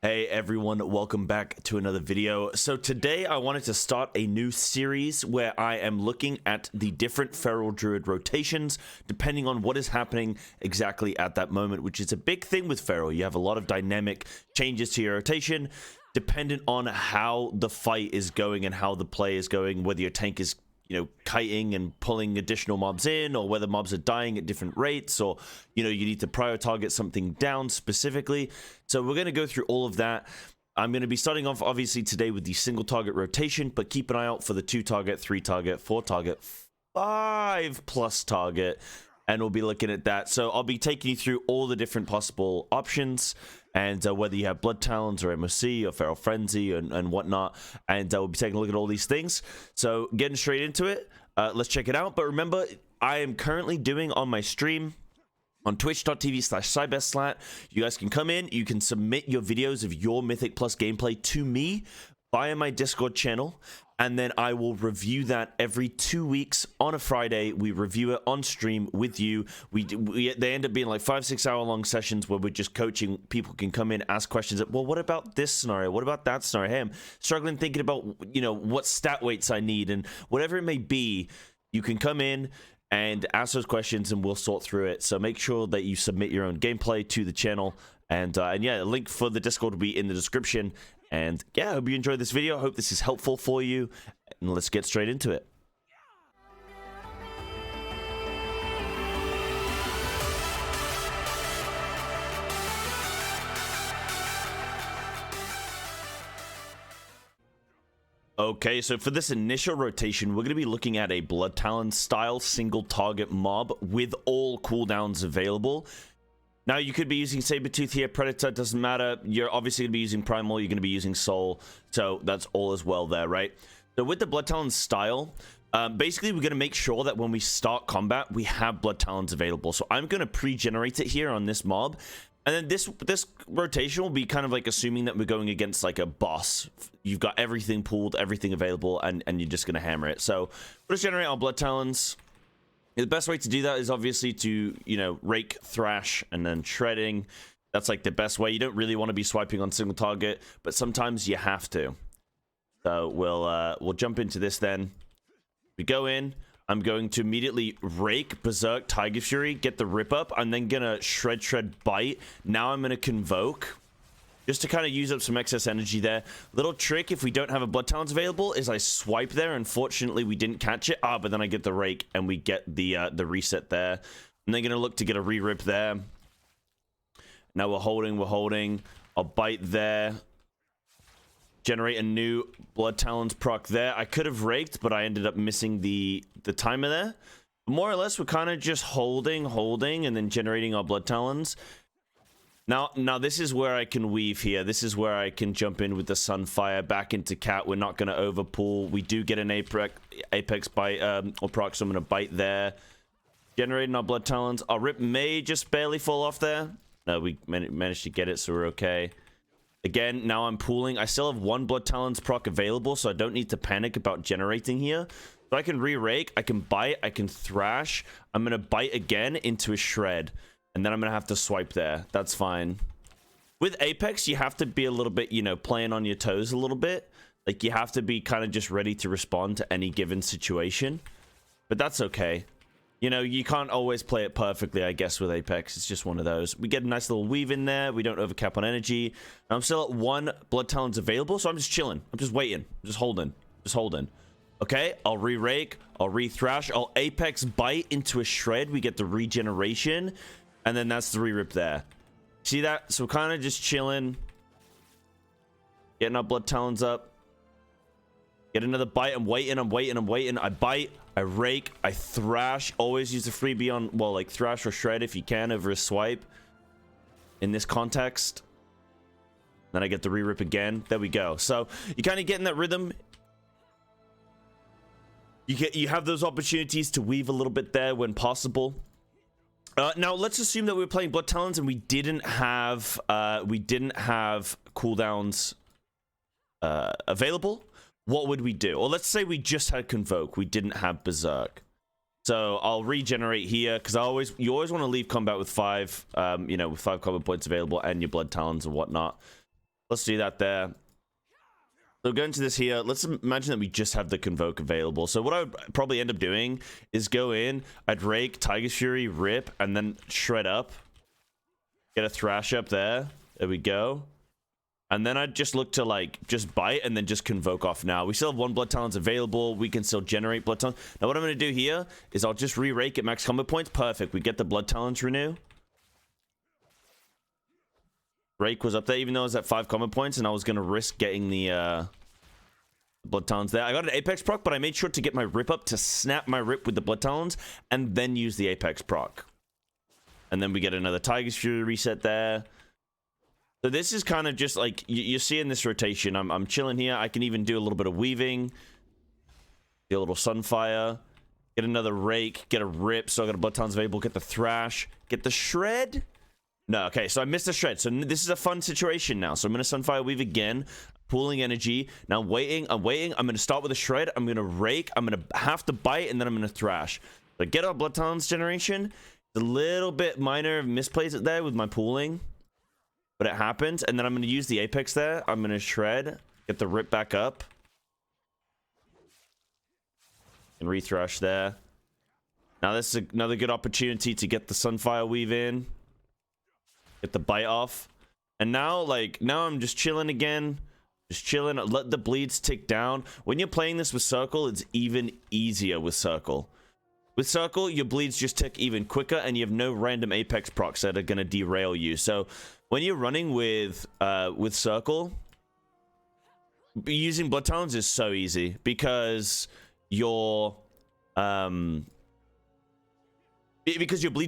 Hey everyone, welcome back to another video. So today I wanted to start a new series where I am looking at the different feral druid rotations depending on what is happening exactly at that moment, which is a big thing with feral. You have a lot of dynamic changes to your rotation dependent on how the fight is going and how the play is going, whether your tank is kiting and pulling additional mobs in, or whether mobs are dying at different rates, or you need to prior target something down specifically. So we're going to go through all of that. I'm going to be starting off obviously today with the single target rotation, but keep an eye out for the 2 target, 3 target, 4 target, 5+ target, and we'll be looking at that. So I'll be taking you through all the different possible options, and whether you have Blood Talons or MOC or Feral Frenzy and whatnot, and we'll be taking a look at all these things. So getting straight into it, let's check it out. But remember, I am currently doing on my stream on twitch.tv/Psybearslat. You guys can come in, you can submit your videos of your Mythic Plus gameplay to me via my Discord channel, and then I will review that every 2 weeks on a Friday. We review it on stream with you. They end up being like 5-6 hour long sessions where we're just coaching. People can come in, ask questions. Well, what about this scenario? What about that scenario? Hey, I'm struggling thinking about, what stat weights I need, and whatever it may be, you can come in and ask those questions and we'll sort through it. So make sure that you submit your own gameplay to the channel. And yeah, a link for the Discord will be in the description. And yeah, I hope you enjoyed this video. I hope this is helpful for you. And let's get straight into it. Okay, so for this initial rotation, we're going to be looking at a Blood Talon style single target mob with all cooldowns available. Now, you could be using Sabertooth here, Predator, doesn't matter. You're obviously going to be using Primal, you're going to be using Soul, so that's all as well there, right? So with the Blood Talon style, basically we're going to make sure that when we start combat, we have Blood Talons available. So I'm going to pre-generate it here on this mob, and then this rotation will be kind of like assuming that we're going against like a boss. You've got everything pooled, everything available, and you're just going to hammer it. So let's generate our Blood Talons. The best way to do that is obviously to, rake, thrash, and then shredding. That's like the best way. You don't really want to be swiping on single target, but sometimes you have to. So we'll jump into this then. We go in. I'm going to immediately rake, berserk, Tiger Fury, get the rip up. I'm then gonna shred, bite. Now I'm gonna convoke, just to kind of use up some excess energy there. Little trick, if we don't have a Blood Talons available, is I swipe there. Unfortunately, we didn't catch it. But then I get the rake, and we get the reset there. And then gonna look to get a re-rip there. Now we're holding. I'll bite there. Generate a new Blood Talons proc there. I could have raked, but I ended up missing the timer there. More or less, we're kind of just holding, and then generating our Blood Talons. Now this is where I can weave here. This is where I can jump in with the Sunfire back into Cat. We're not going to overpool. We do get an Apex bite or proc, so I'm going to bite there. Generating our Blood Talons. Our rip may just barely fall off there. No, we managed to get it, so we're okay. Again, now I'm pooling. I still have 1 Blood Talons proc available, so I don't need to panic about generating here. So I can re-rake, I can bite, I can thrash. I'm going to bite again into a shred. And then I'm going to have to swipe there. That's fine. With Apex, you have to be a little bit, playing on your toes a little bit. Like, you have to be kind of just ready to respond to any given situation. But that's okay. You can't always play it perfectly, I guess, with Apex. It's just one of those. We get a nice little weave in there. We don't overcap on energy. I'm still at 1 Blood Talons available, so I'm just chilling. I'm just waiting. I'm just holding. Okay, I'll re-rake. I'll re-thrash. I'll Apex bite into a shred. We get the regeneration. And then that's the re-rip there. See that? So kind of just chilling. Getting our Blood Talons up. Get another bite. I'm waiting. I bite. I rake. I thrash. Always use the freebie on, well, like thrash or shred if you can over a swipe. In this context. Then I get the re-rip again. There we go. So you kind of get in that rhythm. You have those opportunities to weave a little bit there when possible. Now let's assume that we were playing Blood Talons and we didn't have cooldowns available. What would we do? Or let's say we just had Convoke. We didn't have Berserk. So I'll regenerate here because you always want to leave combat with 5 combat points available and your Blood Talons and whatnot. Let's do that there. So going to this here, let's imagine that we just have the Convoke available. So what I would probably end up doing is go in, I'd rake, Tiger's Fury, rip, and then shred up. Get a Thrash up there. There we go. And then I'd just look to, like, just bite and then just Convoke off now. We still have 1 Blood Talons available. We can still generate Blood Talons. Now what I'm going to do here is I'll just re-rake at max combat points. Perfect. We get the Blood Talons renew. Rake was up there, even though I was at 5 combat points, and I was going to risk getting the Blood Talons there. I got an Apex proc, but I made sure to get my rip up to snap my rip with the Blood Talons, and then use the Apex proc. And then we get another Tiger's Fury reset there. So this is kind of just like, you're seeing this rotation. I'm chilling here. I can even do a little bit of weaving. Do a little Sunfire. Get another rake. Get a rip. So I got a Blood Talons available. Get the Thrash. Get the Shred. No, okay, so I missed the Shred. So this is a fun situation now. So I'm going to Sunfire Weave again, pooling energy. Now I'm waiting. I'm going to start with a Shred. I'm going to rake. I'm going to have to bite, and then I'm going to Thrash. But get our Blood Talons generation. It's a little bit minor misplays it there with my pooling, but it happens. And then I'm going to use the Apex there. I'm going to Shred, get the rip back up, and re-Thrash there. Now this is another good opportunity to get the Sunfire Weave in. Get the bite off. And now, like, now I'm just chilling again. Just chilling. Let the bleeds tick down. When you're playing this with Circle, it's even easier with Circle. With Circle, your bleeds just tick even quicker, and you have no random Apex procs that are going to derail you. So when you're running with Circle, using Blood Talons is so easy because your bleeds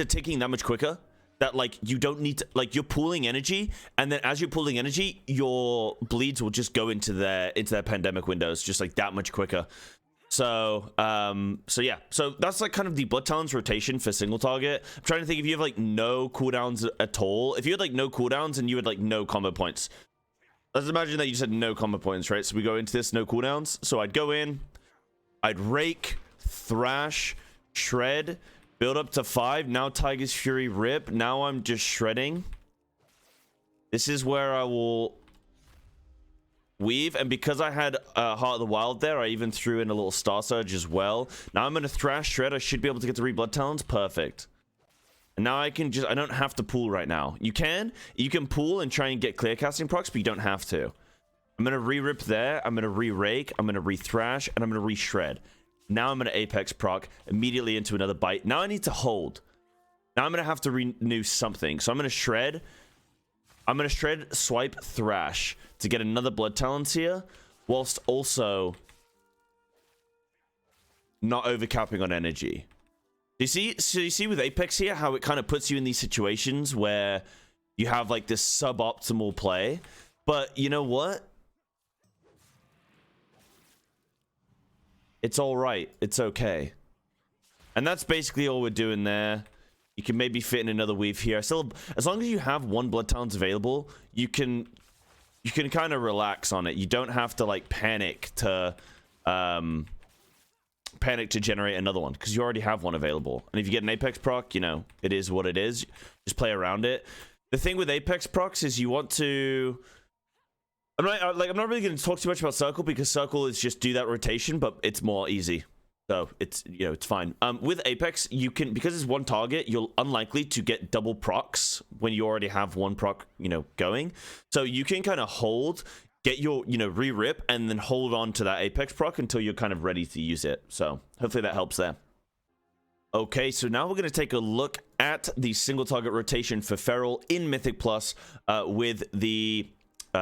are ticking that much quicker. That, like, you don't need to, like, you're pooling energy, and then as you're pooling energy, your bleeds will just go into their pandemic windows just like that much quicker. So yeah, so that's like kind of the Blood Talons rotation for single target. I'm trying to think if you have like no cooldowns at all. If you had like no cooldowns and you had like no combat points, let's imagine that you just had no combat points, right? So we go into this no cooldowns. So I'd go in, I'd rake, Thrash, Shred. Build up to 5. Now Tiger's Fury rip. Now I'm just shredding. This is where I will weave. And because I had Heart of the Wild there, I even threw in a little Star Surge as well. Now I'm going to Thrash Shred. I should be able to get 3 Blood Talons. Perfect. And now I can just... I don't have to pool right now. You can pool and try and get clear casting procs, but you don't have to. I'm going to re-rip there. I'm going to re-rake. I'm going to re-thrash. And I'm going to re-shred. Now I'm going to Apex proc immediately into another bite. Now I need to hold. Now I'm going to have to renew something. So I'm going to shred. I'm going to shred, swipe, thrash to get another Blood Talons here, whilst also not overcapping on energy. You see? So you see with Apex here how it kind of puts you in these situations where you have like this suboptimal play. But you know what? It's all right. It's okay. And that's basically all we're doing there. You can maybe fit in another weave here. Still, as long as you have 1 Blood Talons available, you can kind of relax on it. You don't have to like panic to generate another one because you already have one available. And if you get an Apex proc, you know, it is what it is. Just play around it. The thing with Apex procs is you want to... I'm not really going to talk too much about Circle because Circle is just do that rotation, but it's more easy. So it's, you know, it's fine. With Apex, you can, because it's 1 target, you're unlikely to get double procs when you already have 1 proc, you know, going. So you can kind of hold, get your, you know, re-rip, and then hold on to that Apex proc until you're kind of ready to use it. So hopefully that helps there. Okay, so now we're going to take a look at the single target rotation for Feral in Mythic Plus with the...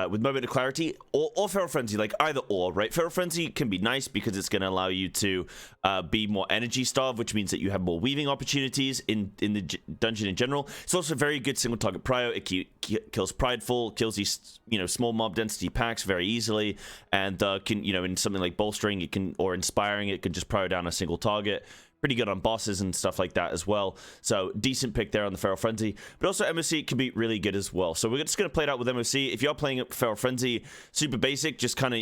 with Moment of Clarity or Feral Frenzy, like either or, right? Feral Frenzy can be nice because it's going to allow you to be more energy starved, which means that you have more weaving opportunities in the dungeon in general. It's also a very good single target prio. It kills Prideful, kills these, you know, small mob density packs very easily, and can, you know, in something like Bolstering, it can, or Inspiring, it can just prio down a single target. Pretty good on bosses and stuff like that as well. So decent pick there on the Feral Frenzy. But also MOC can be really good as well. So we're just going to play it out with MOC. If you're playing Feral Frenzy, super basic, just kind of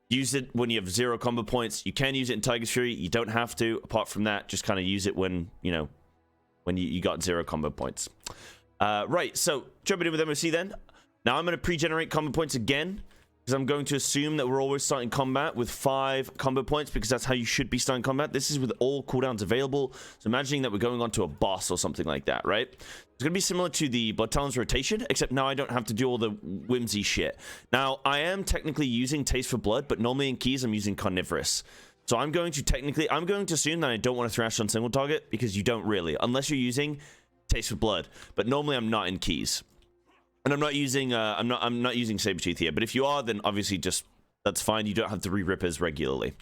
use it when you have 0 combo points. You can use it in Tiger's Fury. You don't have to. Apart from that, just kind of use it when, you know, when you got 0 combo points. Right, so jumping in with MOC then. Now I'm going to pre-generate combo points again, because I'm going to assume that we're always starting combat with 5 combo points, because that's how you should be starting combat. This is with all cooldowns available. So imagining that we're going on to a boss or something like that, right? It's going to be similar to the Blood Talons rotation, except now I don't have to do all the whimsy shit. Now, I am technically using Taste for Blood, but normally in keys I'm using Carnivorous. So I'm going to assume that I don't want to thrash on single target, because you don't really, unless you're using Taste for Blood. But normally I'm not in keys. And I'm not using Sabertooth here, but if you are, then obviously just that's fine. You don't have to re-rip as regularly.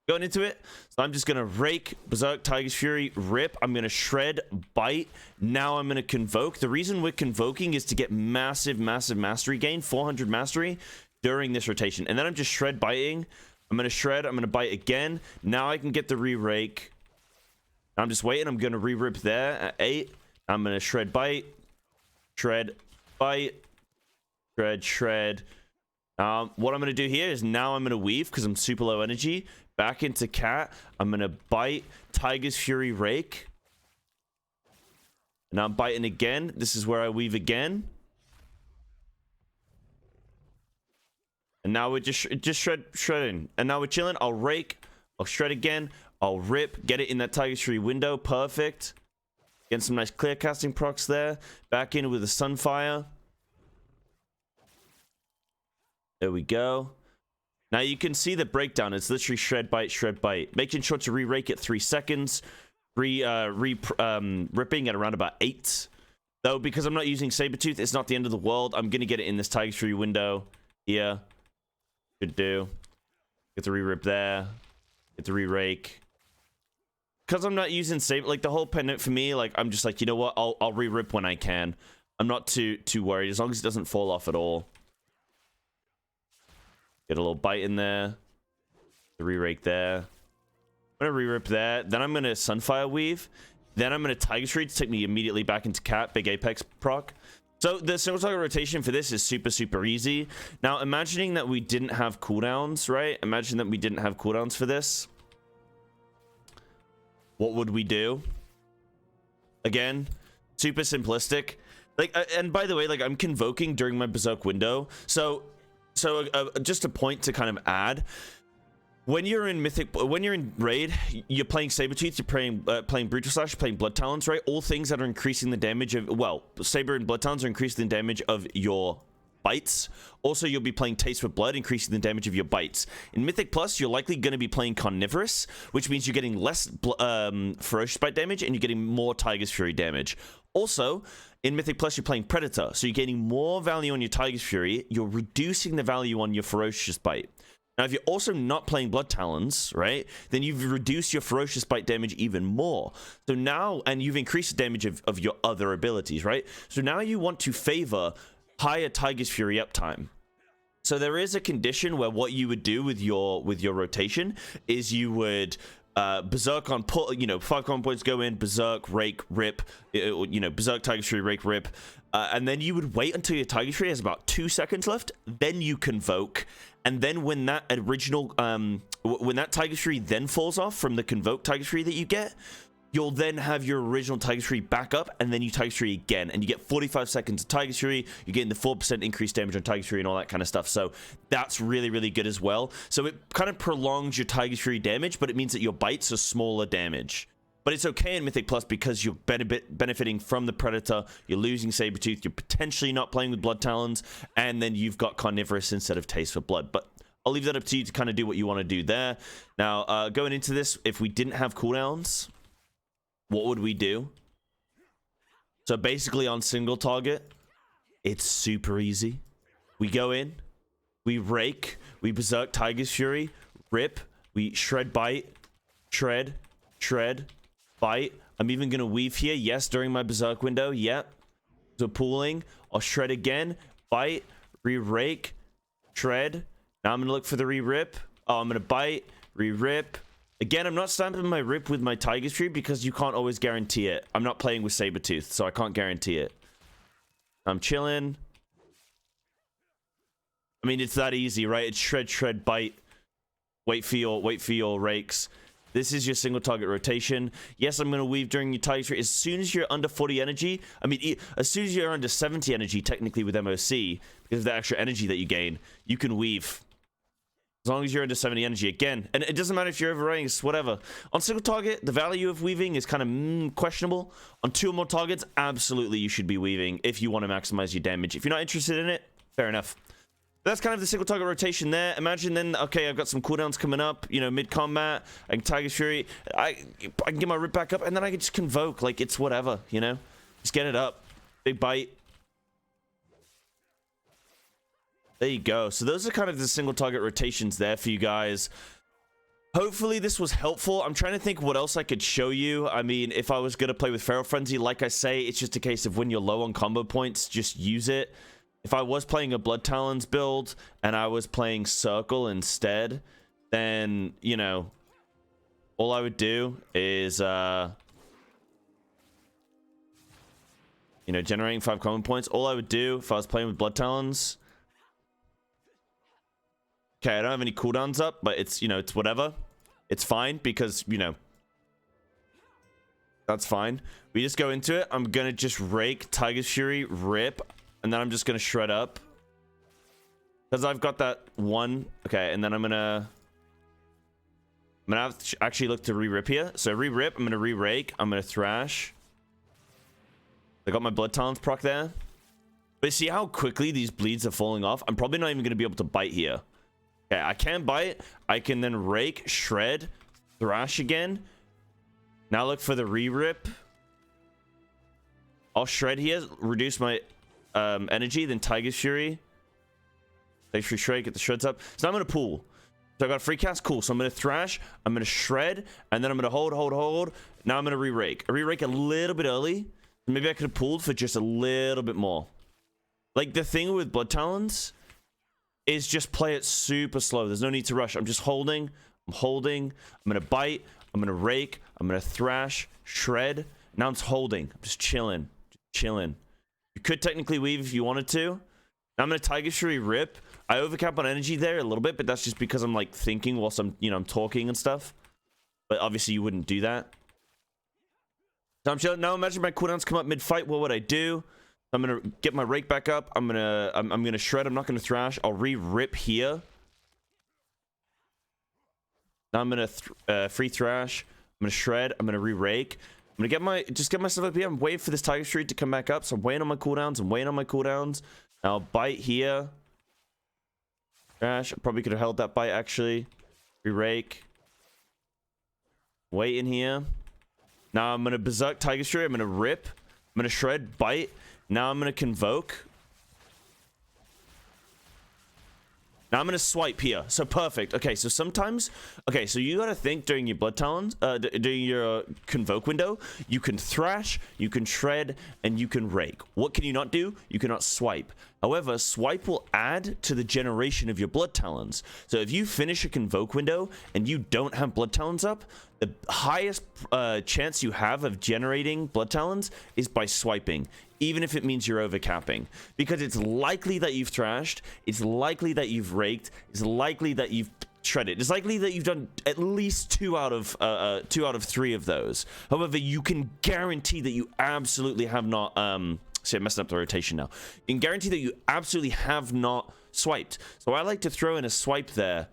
Going into it, so I'm just gonna rake, Berserk, Tiger's Fury, rip. I'm gonna shred, bite. Now I'm gonna convoke. The reason we're convoking is to get massive mastery gain, 400 mastery during this rotation. And then I'm just shred biting. I'm gonna shred, I'm gonna bite again. Now I can get the re-rake. I'm just waiting. I'm gonna re-rip there at 8. I'm gonna shred, bite, shred, bite, shred. What I'm gonna do here is now I'm gonna weave because I'm super low energy. Back into cat. I'm gonna bite, Tiger's Fury, rake. And I'm biting again. This is where I weave again. And now we're just shredding. And now we're chilling. I'll rake. I'll shred again. I'll rip. Get it in that Tiger's Fury window. Perfect. Getting some nice clear casting procs there. Back in with the Sunfire. There we go. Now you can see the breakdown. It's literally shred, bite. Making sure to re-rake at 3 seconds. Ripping at around about 8. Though, because I'm not using Sabertooth, it's not the end of the world. I'm going to get it in this Tiger's Fury window. Here. Should do. Get the re-rip there. Get the re-rake. Because I'm not using Saber, like the whole pendant for me, like I'm just like, you know what? I'll re-rip when I can. I'm not too worried as long as it doesn't fall off at all. Get a little bite in there. The re-rake there. I'm gonna re-rip there. Then I'm gonna Sunfire weave. Then I'm gonna Tiger's Fury to take me immediately back into cat. Big Apex proc. So the single target rotation for this is super easy. Now imagining that we didn't have cooldowns, right? Imagine that we didn't have cooldowns for this. What would we do? Again, super simplistic. Like, and by the way, like I'm convoking during my Berserk window. So just a point to kind of add. When you're in Mythic, when you're in Raid, you're playing Sabertooth, you're playing Brutal Slash, you're playing Blood Talons, right? All things that are increasing the damage of, well, Saber and Blood Talons are increasing the damage of your bites. Also, you'll be playing Taste for Blood, increasing the damage of your bites. In Mythic Plus, you're likely going to be playing Carnivorous, which means you're getting less Ferocious Bite damage, and you're getting more Tiger's Fury damage. Also, in Mythic Plus, you're playing Predator, so you're getting more value on your Tiger's Fury, you're reducing the value on your Ferocious Bite. Now, if you're also not playing Blood Talons, right, then you've reduced your Ferocious Bite damage even more. So now, and you've increased the damage of your other abilities, right? So now you want to favor higher Tiger's Fury uptime. So there is a condition where what you would do with your rotation is you would Berserk on, 5 common points go in, Berserk, rake, rip, Berserk, Tiger's Fury, rake, rip. And then you would wait until your Tiger's Fury has about 2 seconds left. Then you convoke. And then when that original, when that Tiger's Fury then falls off from the convoke Tiger's Fury that you get, you'll then have your original Tiger's Fury back up, and then you Tiger's Fury again. And you get 45 seconds of Tiger's Fury. You're getting the 4% increased damage on Tiger's Fury and all that kind of stuff. So that's really good as well. So it kind of prolongs your Tiger's Fury damage, but it means that your bites are smaller damage. But it's okay in Mythic Plus because you're benefiting from the Predator, you're losing Sabertooth, you're potentially not playing with Blood Talons, and then you've got Carnivorous instead of Taste for Blood. But I'll leave that up to you to kind of do what you want to do there. Now, going into this, if we didn't have cooldowns, what would we do? So basically on single target, it's super easy. We go in, we rake, we Berserk Tiger's Fury, rip, we shred, bite, shred, bite. I'm even going to weave here. Yes, during my Berserk window. Yep. So pooling. I'll shred again. Bite. Re-rake. Shred. Now I'm going to look for the re-rip. Oh, I'm going to bite. Re-rip. Again, I'm not stamping my rip with my Tiger's Fury because you can't always guarantee it. I'm not playing with Sabertooth, so I can't guarantee it. I'm chilling. I mean, it's that easy, right? It's shred, bite. Wait for your rakes. This is your single target rotation. Yes, I'm going to weave during your Tiger Fury. As soon as you're under 40 energy, I mean, as soon as you're under 70 energy, technically with MOC, because of the extra energy that you gain, you can weave. As long as you're under 70 energy, again. And it doesn't matter if you're over ranks, whatever. On single target, the value of weaving is kind of questionable. On 2 or more targets, absolutely you should be weaving if you want to maximize your damage. If you're not interested in it, fair enough. That's kind of the single target rotation there. Imagine then, okay, I've got some cooldowns coming up, you know, mid-combat. I can Tiger's Fury. I can get my rip back up, and then I can just convoke. Like, it's whatever, you know? Just get it up. Big bite. There you go. So those are kind of the single target rotations there for you guys. Hopefully this was helpful. I'm trying to think what else I could show you. I mean, if I was going to play with Feral Frenzy, like I say, it's just a case of when you're low on combo points, just use it. If I was playing a Blood Talons build and I was playing Circle instead, then, you know, all I would do is, you know, generating 5 common points. All I would do if I was playing with Blood Talons... Okay, I don't have any cooldowns up, but it's, you know, it's whatever. It's fine because, you know, that's fine. We just go into it. I'm going to just rake Tiger's Fury, rip, and then I'm just going to shred up. Because I've got that one. Okay, and then I'm going to have to actually look to re-rip here. So re-rip, I'm going to re-rake, I'm going to thrash. I got my Blood Talons proc there. But see how quickly these bleeds are falling off? I'm probably not even going to be able to bite here. Okay, I can bite. I can then rake, shred, thrash again. Now look for the re-rip. I'll shred here, reduce my energy, then Tiger's Fury. Tiger's Fury shred, get the shreds up. So now I'm going to pull. So I got a free cast, cool. So I'm going to thrash, I'm going to shred, and then I'm going to hold. Now I'm going to re-rake. I re-rake a little bit early. Maybe I could have pulled for just a little bit more. Like the thing with Blood Talons is just play it super slow. There's no need to rush. I'm just holding. I'm holding. I'm going to bite. I'm going to rake. I'm going to thrash, shred. Now I'm just holding. I'm just chilling. Just chilling. You could technically weave if you wanted to. Now I'm going to Tiger's Fury rip. I overcap on energy there a little bit, but that's just because I'm like thinking whilst I'm, you know, I'm talking and stuff. But obviously you wouldn't do that. So I'm chilling. Now imagine my cooldowns come up mid-fight. What would I do? I'm gonna get my rake back up. I'm gonna shred. I'm not gonna thrash. I'll re-rip here. Now I'm gonna free thrash. I'm gonna shred. I'm gonna re-rake. I'm gonna get myself up here. I'm waiting for this Tiger Street to come back up. So I'm waiting on my cooldowns. Now I'll bite here. Thrash. I probably could have held that bite actually. Re-rake. Wait in here. Now I'm gonna berserk Tiger Street. I'm gonna rip. I'm gonna shred. Bite. Now I'm going to convoke. Now I'm going to swipe here. So perfect. Okay, so sometimes... Okay, so you got to think during your Blood Talons, during your convoke window, you can thrash, you can shred, and you can rake. What can you not do? You cannot swipe. However, swipe will add to the generation of your Blood Talons. So if you finish a convoke window and you don't have Blood Talons up, the highest chance you have of generating Blood Talons is by swiping, even if it means you're overcapping. Because it's likely that you've thrashed, it's likely that you've raked, it's likely that you've shredded. It's likely that you've done at least 2 out of 3 of those. However, you can guarantee that you absolutely have not... See, I'm messing up the rotation now. You can guarantee that you absolutely have not swiped. So I like to throw in a swipe there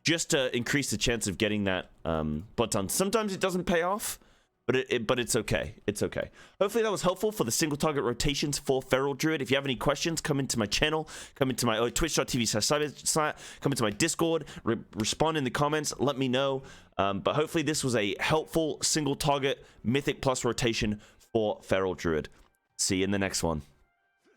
just to increase the chance of getting that Blood Talon. Sometimes it doesn't pay off, but it's okay. It's okay. Hopefully that was helpful for the single target rotations for Feral Druid. If you have any questions, come into my channel, come into my twitch.tv/Psybearslat, come into my Discord, respond in the comments, let me know. But hopefully this was a helpful single target Mythic plus rotation for Feral Druid. See you in the next one.